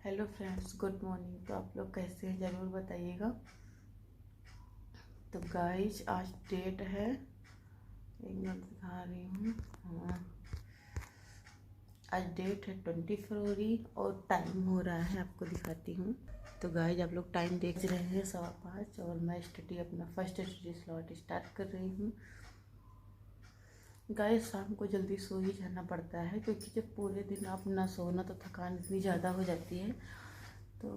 Hello friends, good morning. तो आप लोग कैसे हैं ज़रूर बताइएगा। तो गाइज आज डेट है, एक मिनट दिखा रही हूँ। हाँ, आज डेट है 20 फरवरी और टाइम हो रहा है, आपको दिखाती हूँ। तो गाइज आप लोग टाइम देख रहे हैं 5:15 और मैं अपना फर्स्ट स्टडी स्लॉट स्टार्ट कर रही हूँ। गाइस शाम को जल्दी सो ही जाना पड़ता है, क्योंकि जब पूरे दिन आप ना सोना तो थकान इतनी ज़्यादा हो जाती है। तो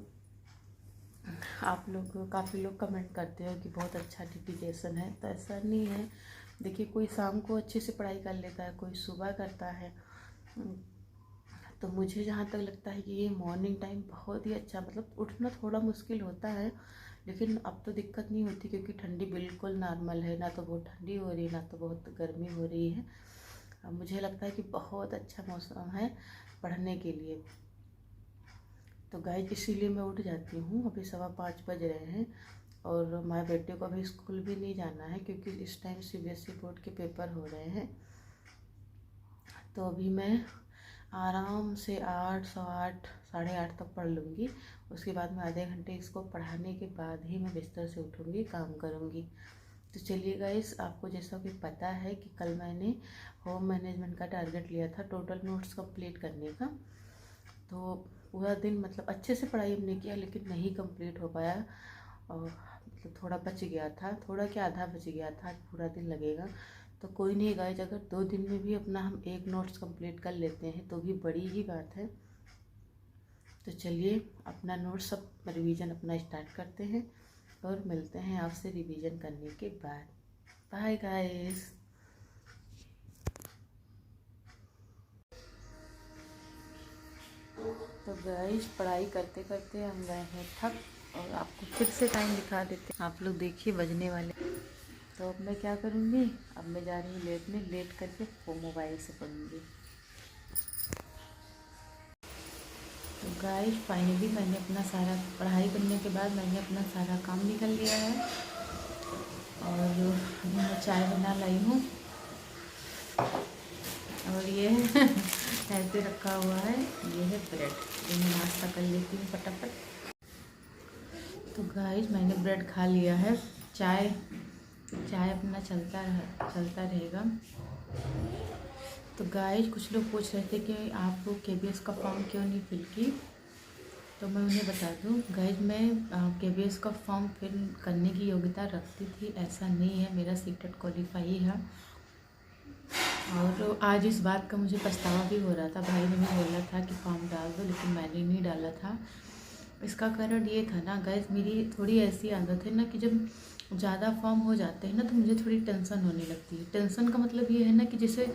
आप लोग काफ़ी लोग कमेंट करते हो कि बहुत अच्छा डेडिकेशन है, तो ऐसा नहीं है। देखिए, कोई शाम को अच्छे से पढ़ाई कर लेता है, कोई सुबह करता है। तो मुझे जहाँ तक लगता है कि ये मॉर्निंग टाइम बहुत ही अच्छा, मतलब उठना थोड़ा मुश्किल होता है, लेकिन अब तो दिक्कत नहीं होती, क्योंकि ठंडी बिल्कुल नॉर्मल है, ना तो बहुत ठंडी हो रही है ना तो बहुत गर्मी हो रही है। अब मुझे लगता है कि बहुत अच्छा मौसम है पढ़ने के लिए। तो गाइस इसीलिए मैं उठ जाती हूँ। अभी 5:15 बज रहे हैं और हमारे बेटे को अभी स्कूल भी नहीं जाना है, क्योंकि इस टाइम सीबीएसई बोर्ड के पेपर हो रहे हैं। तो अभी मैं आराम से 8, 8:15, 8:30 तक पढ़ लूँगी। उसके बाद में आधे घंटे इसको पढ़ाने के बाद ही मैं बिस्तर से उठूँगी, काम करूँगी। तो चलिए गाइस, आपको जैसा कि पता है कि कल मैंने होम मैनेजमेंट का टारगेट लिया था टोटल नोट्स कंप्लीट करने का। तो पूरा दिन मतलब अच्छे से पढ़ाई हमने किया, लेकिन नहीं कंप्लीट हो पाया और मतलब थोड़ा बच गया था, थोड़ा क्या आधा बच गया था। पूरा दिन लगेगा तो कोई नहीं गाइस, अगर 2 दिन में भी अपना हम एक नोट्स कंप्लीट कर लेते हैं तो भी बड़ी ही बात है। तो चलिए अपना नोट्स सब रिवीजन अपना स्टार्ट करते हैं और मिलते हैं आपसे रिवीजन करने के बाद। Bye guys. तो गाइस पढ़ाई करते करते हम गए हैं थक, और आपको फिर से टाइम दिखा देते हैं। आप लोग देखिए बजने वाले। तो अब मैं क्या करूँगी, अब मैं जा रही हूँ लेटने, लेट करके वो मोबाइल से पढ़ूँगी। तो गाइस फाइनली मैंने अपना सारा पढ़ाई करने के बाद मैंने अपना सारा काम निकल लिया है और मैं चाय बना लाई हूँ। और ये ऐसे रखा हुआ है, ये है ब्रेड, ये मैं नाश्ता कर लेती हूँ फटाफट। तो गाइस मैंने ब्रेड खा लिया है। चाय अपना चलता रहेगा। तो गाइस कुछ लोग पूछ रहे थे कि आप केबीएस का फॉर्म क्यों नहीं फिल की। तो मैं उन्हें बता दूं गाइस, मैं केबीएस का फॉर्म फिल करने की योग्यता रखती थी, ऐसा नहीं है। मेरा सीटेट क्वालिफाई है और आज इस बात का मुझे पछतावा भी हो रहा था। भाई ने भी बोला था कि फॉर्म डाल दो, लेकिन मैंने नहीं डाला था। इसका कारण ये था ना गाइस, मेरी थोड़ी ऐसी आदत है ना कि जब ज़्यादा फॉर्म हो जाते हैं ना तो मुझे थोड़ी टेंशन होने लगती है। टेंशन का मतलब ये है ना कि जैसे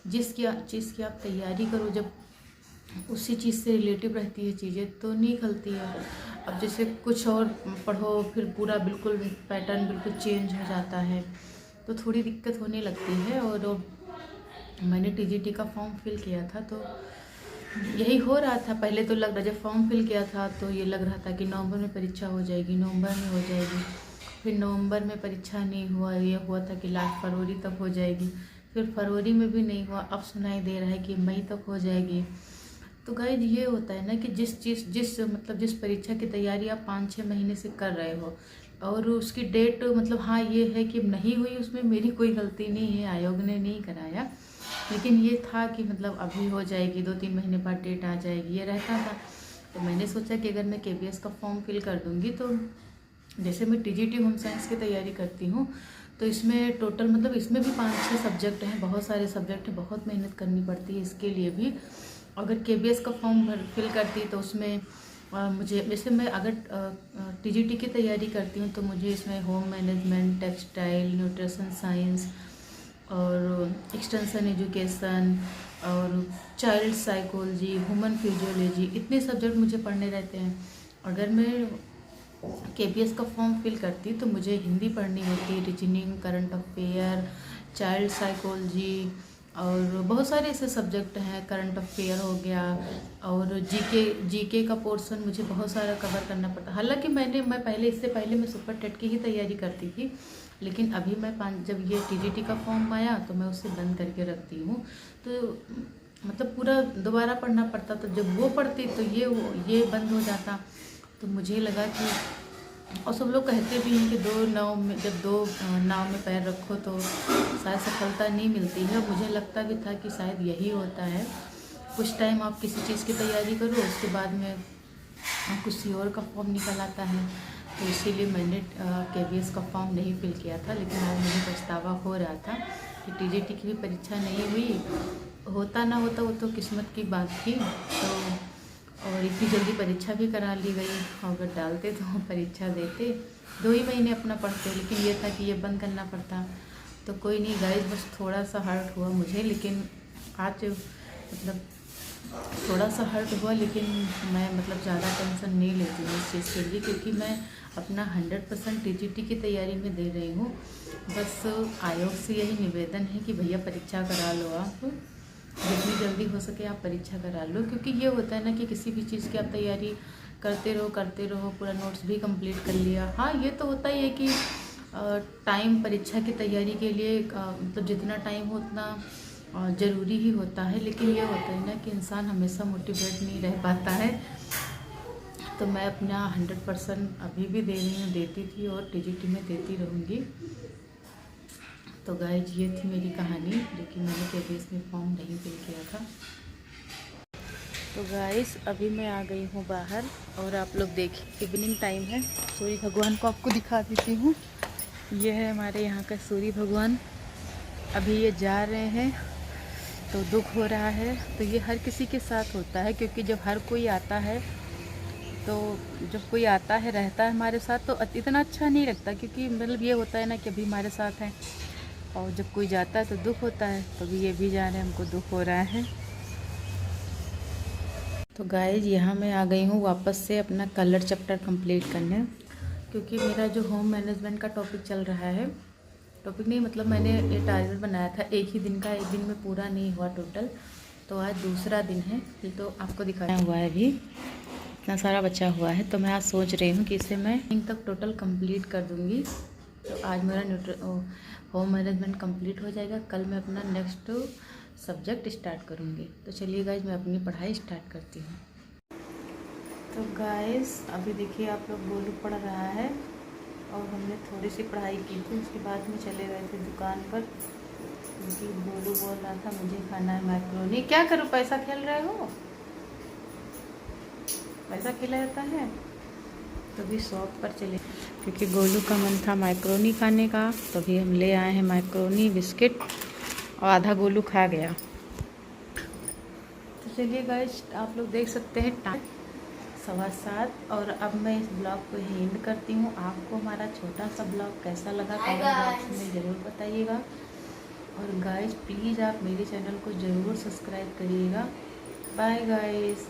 जिस चीज़ की आप तैयारी करो, जब उसी चीज़ से रिलेटिव रहती है चीज़ें तो नहीं खलती है। अब जैसे कुछ और पढ़ो, फिर पूरा बिल्कुल पैटर्न बिल्कुल चेंज हो जाता है, तो थोड़ी दिक्कत होने लगती है। और मैंने टीजीटी का फॉर्म फिल किया था तो यही हो रहा था। पहले तो लग रहा, जब फॉर्म फिल किया था तो ये लग रहा था कि नवंबर में परीक्षा हो जाएगी, नवंबर में हो जाएगी। फिर नवंबर में परीक्षा नहीं हुआ, ये हुआ था कि लास्ट फरवरी तक हो जाएगी। फिर फरवरी में भी नहीं हुआ, अब सुनाई दे रहा है कि मई तक हो जाएगी। तो गाइज ये होता है ना कि जिस परीक्षा की तैयारी आप 5-6 महीने से कर रहे हो और उसकी डेट मतलब हाँ ये है कि नहीं हुई, उसमें मेरी कोई गलती नहीं है, आयोग ने नहीं कराया। लेकिन ये था कि मतलब अभी हो जाएगी, 2-3 महीने बाद डेट आ जाएगी, ये रहता था। तो मैंने सोचा कि अगर मैं केबीएस का फॉर्म फिल कर दूँगी तो जैसे मैं टीजीटी होम साइंस की तैयारी करती हूँ तो इसमें टोटल मतलब इसमें भी 5-6 सब्जेक्ट हैं, बहुत सारे सब्जेक्ट हैं, बहुत मेहनत करनी पड़ती है इसके लिए भी। अगर केबीएस का फॉर्म फिल करती तो उसमें मुझे, जैसे मैं अगर टीजीटी की तैयारी करती हूँ तो मुझे इसमें home management, textile, nutrition science और एक्सटेंशन एजुकेशन और चाइल्ड साइकोलॉजी, ह्यूमन फिजियोलॉजी, इतने सब्जेक्ट मुझे पढ़ने रहते हैं। अगर मैं केबीएस का फॉर्म फिल करती तो मुझे हिंदी पढ़नी होती, reasoning, current affair, child psychology और बहुत सारे ऐसे सब्जेक्ट हैं, करंट अफेयर हो गया और जीके का पोर्शन मुझे बहुत सारा कवर करना पड़ता। हालांकि मैं पहले, इससे पहले मैं सुपर टेट की ही तैयारी करती थी, लेकिन अभी मैं जब ये टीजीटी का फॉर्म आया तो मैं उसे बंद करके रखती हूँ। तो मतलब पूरा दोबारा पढ़ना पड़ता। तो जब वो पढ़ती तो ये बंद हो जाता। तो मुझे लगा कि, और सब लोग कहते भी हैं कि जब दो नाव में पैर रखो तो शायद सफलता नहीं मिलती है। मुझे लगता भी था कि शायद यही होता है, कुछ टाइम आप किसी चीज़ की तैयारी करो, उसके बाद में किसी और का फॉर्म निकल आता है। तो इसीलिए मैंने KVS का फॉर्म नहीं फिल किया था। लेकिन आज मुझे पछतावा हो रहा था कि TGT की भी परीक्षा नहीं हुई। होता ना होता वो तो किस्मत की बात थी। तो और इतनी जल्दी परीक्षा भी करा ली गई। अगर डालते तो हम परीक्षा देते, 2 ही महीने अपना पढ़ते। लेकिन ये था कि ये बंद करना पड़ता। तो कोई नहीं गाइस, बस थोड़ा सा हर्ट हुआ मुझे। लेकिन आज मतलब थोड़ा सा हर्ट हुआ, लेकिन मैं मतलब ज़्यादा टेंशन नहीं लेती हूँ इस चीज़ के लिए, क्योंकि मैं अपना 100% TGT की तैयारी में दे रही हूँ। बस आयोग से यही निवेदन है कि भैया परीक्षा करा लो, आप जितनी जल्दी हो सके आप परीक्षा करा लो। क्योंकि ये होता है ना कि किसी भी चीज़ की आप तैयारी करते रहो, पूरा नोट्स भी कंप्लीट कर लिया। हाँ, ये तो होता ही है कि टाइम परीक्षा की तैयारी के लिए मतलब जितना टाइम हो उतना ज़रूरी ही होता है। लेकिन ये होता है ना कि इंसान हमेशा मोटिवेट नहीं रह पाता है। तो मैं अपना 100% अभी भी दे रही हूँ, देती थी और TGT में देती रहूँगी। तो गाइज ये थी मेरी कहानी, लेकिन मैंने KVS में फॉर्म नहीं फिल किया था। तो गाइज अभी मैं आ गई हूँ बाहर, और आप लोग देखिए इवनिंग टाइम है। सूर्य भगवान को आपको दिखा देती हूँ। ये है हमारे यहाँ का सूर्य भगवान। अभी ये जा रहे हैं तो दुख हो रहा है। तो ये हर किसी के साथ होता है, क्योंकि जब हर कोई आता है, तो जब कोई आता है रहता है हमारे साथ तो इतना अच्छा नहीं लगता। क्योंकि मतलब ये होता है ना कि अभी हमारे साथ हैं, और जब कोई जाता है तो दुख होता है। तो अभी ये भी जा रहे हैं, हमको दुख हो रहा है। तो गाइज यहाँ मैं आ गई हूँ वापस से अपना कलर चैप्टर कंप्लीट करने, क्योंकि मेरा जो होम मैनेजमेंट का टॉपिक चल रहा है, टॉपिक नहीं मतलब मैंने ये टारगेट बनाया था एक ही दिन का, एक दिन में पूरा नहीं हुआ टोटल। तो आज दूसरा दिन है, फिर तो आपको दिखाया हुआ है अभी इतना सारा बचा हुआ है। तो मैं आज सोच रही हूँ कि इसे मैं दिन तक टोटल कंप्लीट कर दूँगी। तो आज मेरा होम मैनेजमेंट कंप्लीट हो जाएगा। कल मैं अपना नेक्स्ट सब्जेक्ट स्टार्ट करूँगी। तो चलिए गाइज मैं अपनी पढ़ाई स्टार्ट करती हूँ। तो गाइज अभी देखिए आप लोग गोलू पढ़ रहा है, और हमने थोड़ी सी पढ़ाई की थी। उसके बाद में चले गए थे दुकान पर, क्योंकि गोलू बोल रहा था मुझे खाना है मैक्रोनी। क्या करूँ, पैसा खेल रहे हो, पैसा खेला जाता है। तो भी शॉप पर चले, क्योंकि गोलू का मन था मैक्रोनी खाने का। तो भी हम ले आए हैं मैक्रोनी बिस्किट, और आधा गोलू खा गया। तो चलिए गाइस आप लोग देख सकते हैं टाइम 7:15। और अब मैं इस ब्लॉग को एंड करती हूँ। आपको हमारा छोटा सा ब्लॉग कैसा लगा कमेंट बॉक्स में ज़रूर बताइएगा। और गाइस प्लीज़ आप मेरे चैनल को ज़रूर सब्सक्राइब करिएगा। Bye guys.